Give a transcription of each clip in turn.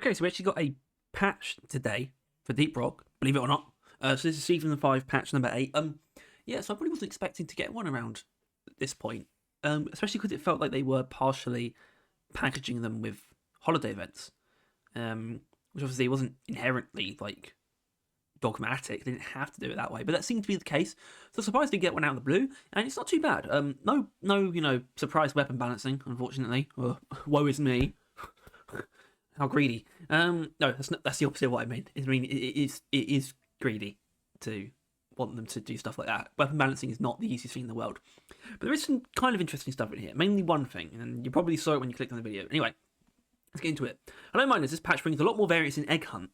Okay, so we actually got a patch today for Deep Rock, believe it or not. So this is season 5, patch number 8. Yeah, so I probably wasn't expecting to get one around this point. Especially because it felt like they were partially packaging them with holiday events. Which obviously wasn't inherently like dogmatic. They didn't have to do it that way, but that seemed to be the case. So surprised to get one out of the blue, and it's not too bad. No, surprise weapon balancing, unfortunately. Woe is me. How greedy. No, that's the opposite of what I mean. It is greedy to want them to do stuff like that. Weapon balancing is not the easiest thing in the world. But there is some kind of interesting stuff in here. Mainly one thing, and you probably saw it when you clicked on the video. Anyway, let's get into it. I don't mind this patch brings a lot more variance in Egg Hunt.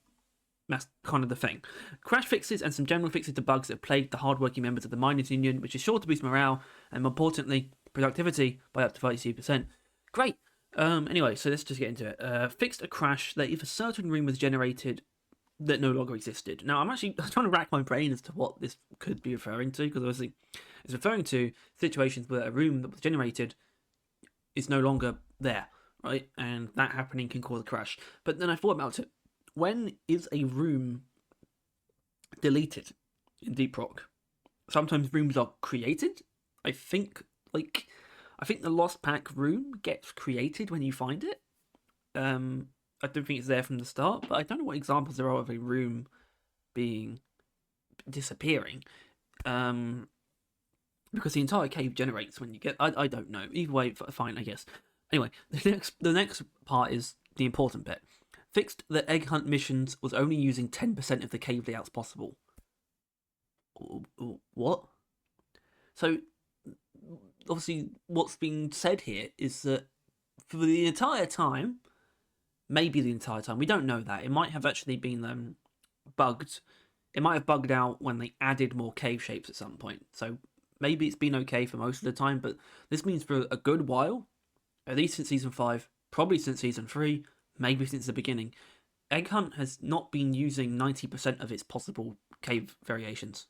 That's kind of the thing. Crash fixes and some general fixes to bugs that have plagued the hardworking members of the Miners Union, which is sure to boost morale and, more importantly, productivity by up to 32%. Great. Anyway, so let's just get into it. Fixed a crash that if a certain room was generated that no longer existed. Now, I'm trying to rack my brain as to what this could be referring to, because obviously it's referring to situations where a room that was generated is no longer there, right? And that happening can cause a crash. But then I thought about it. When is a room deleted in Deep Rock? Sometimes rooms are created. I think the Lost Pack room gets created when you find it. I don't think it's there from the start, but I don't know what examples there are of a room disappearing. Because the entire cave generates when you get. I don't know. Either way, fine, I guess. Anyway, the next part is the important bit. Fixed that Egg Hunt missions was only using 10% of the cave layouts possible. What? So, obviously, what's being said here is that for the entire time, maybe the entire time, we don't know that. It might have actually been bugged. It might have bugged out when they added more cave shapes at some point. So, maybe it's been okay for most of the time, but this means for a good while, at least since Season 5, probably since Season 3, maybe since the beginning, Egg Hunt has not been using 90% of its possible cave variations.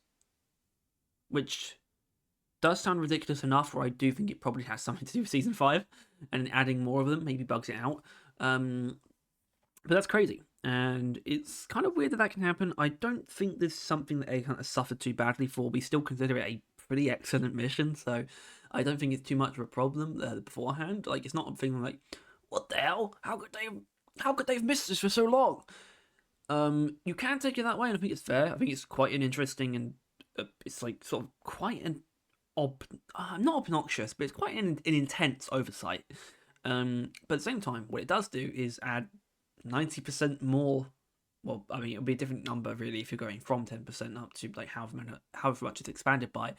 Which does sound ridiculous enough, or I do think it probably has something to do with Season 5, and adding more of them maybe bugs it out. But that's crazy, and it's kind of weird that can happen. I don't think this is something that Egg Hunt has suffered too badly for. We still consider it a pretty excellent mission, so I don't think it's too much of a problem beforehand. Like, it's not a thing like, what the hell? How could they have missed this for so long? You can take it that way, and I think it's fair. I think it's quite an interesting and it's like sort of quite an not obnoxious, but it's quite an intense oversight. But at the same time, what it does do is add 90% more. Well, I mean, it'll be a different number really if you're going from 10% up to like however much it's expanded by.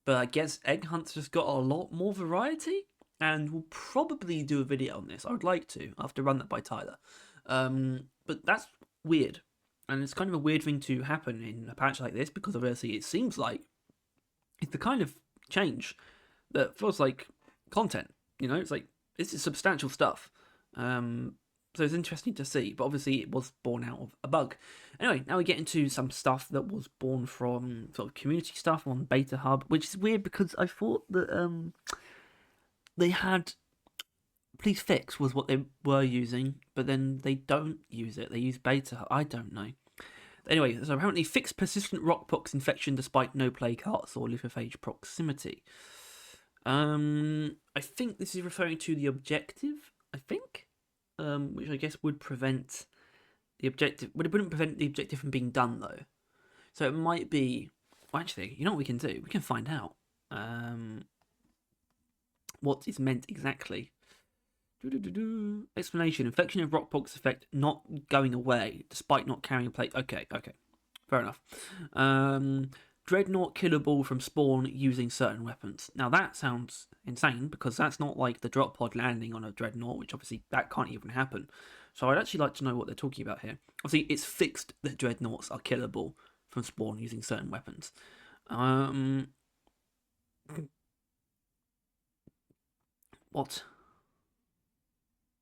But I guess Egg Hunt's just got a lot more variety, and we'll probably do a video on this. I would like to. I have to run that by Tyler. But that's weird. And it's kind of a weird thing to happen in a patch like this, because obviously it seems like it's the kind of change that feels like content. It's like, this is substantial stuff. So it's interesting to see, but obviously it was born out of a bug. Anyway, now we get into some stuff that was born from sort of community stuff on Beta Hub, which is weird because I thought that they had Please Fix was what they were using, but then they don't use it. They use Beta Hub. I don't know. Anyway, so apparently fixed persistent rockpox infection despite no plague hearts or lithophage proximity. I think this is referring to the objective, I think. Which I guess would prevent the objective. But it wouldn't prevent the objective from being done, though. So it might be. Well, actually, you know what we can do? We can find out what is meant exactly. Explanation: infection of rockpox effect not going away despite not carrying a plate. Okay, fair enough. Dreadnought killable from spawn using certain weapons. Now that sounds insane, because that's not like the drop pod landing on a dreadnought, which obviously that can't even happen. So I'd actually like to know what they're talking about here. Obviously, it's fixed that dreadnoughts are killable from spawn using certain weapons. What?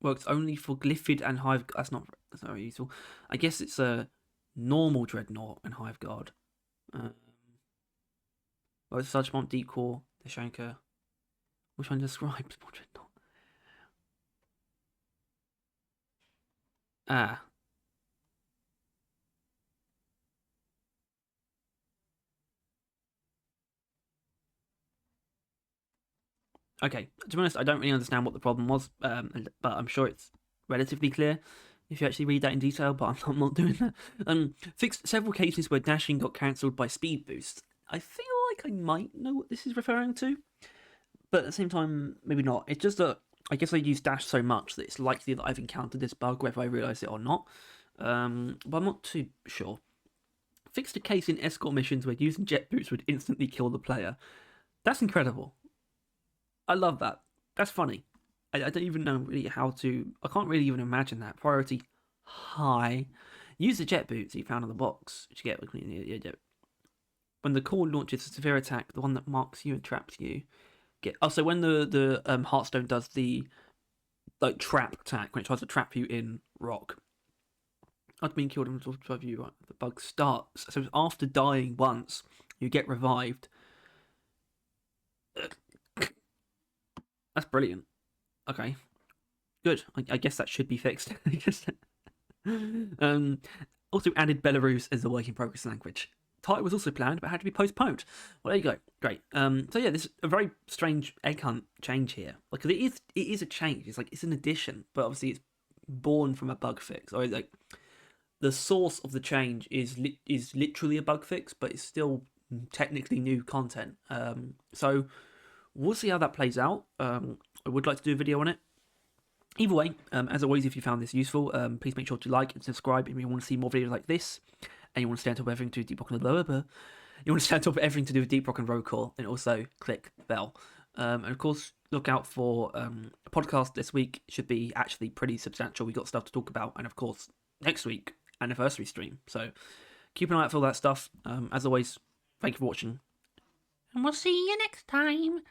Works only for Glyphid and Hive. That's not very useful. I guess it's a normal dreadnought and Hive Guard. Both Sergeant Deep Core, the Shanker. Which one describes more dreadnought? Ah, okay. To be honest, I don't really understand what the problem was, but I'm sure it's relatively clear if you actually read that in detail. But I'm not doing that. Fixed several cases where dashing got cancelled by speed boost. I feel like I might know what this is referring to, but at the same time, maybe not. It's just that I guess I use dash so much that it's likely that I've encountered this bug, whether I realise it or not. But I'm not too sure. Fixed a case in escort missions where using jet boots would instantly kill the player. That's incredible. I love that. That's funny. I don't even know really how to. I can't really even imagine that. Priority high. Use the jet boots that you found on the box. Which you get when the core launches a severe attack, the one that marks you and traps you. Get also when the Hearthstone does the like trap attack when it tries to trap you in rock. I've been killed and above you. Right? The bug starts. So after dying once, you get revived. That's brilliant. Okay, good. I guess that should be fixed. um, also added Belarus as the work in progress language. Title was also planned, but had to be postponed. Well, there you go. Great. So yeah, this is a very strange egg hunt change here. Like it is a change. It's like it's an addition, but obviously it's born from a bug fix. Or like the source of the change is literally a bug fix, but it's still technically new content. So we'll see how that plays out. I would like to do a video on it. Either way, as always, if you found this useful, please make sure to like and subscribe if you want to see more videos like this, and you want to stay on top of everything to do Deep Rock and blah, blah, blah. You want to stay on top of everything to do with Deep Rock and Road Core, and also click the bell. And of course, look out for a podcast this week. Should be actually pretty substantial. We got stuff to talk about, and of course, next week anniversary stream. So keep an eye out for all that stuff. As always, thank you for watching, and we'll see you next time.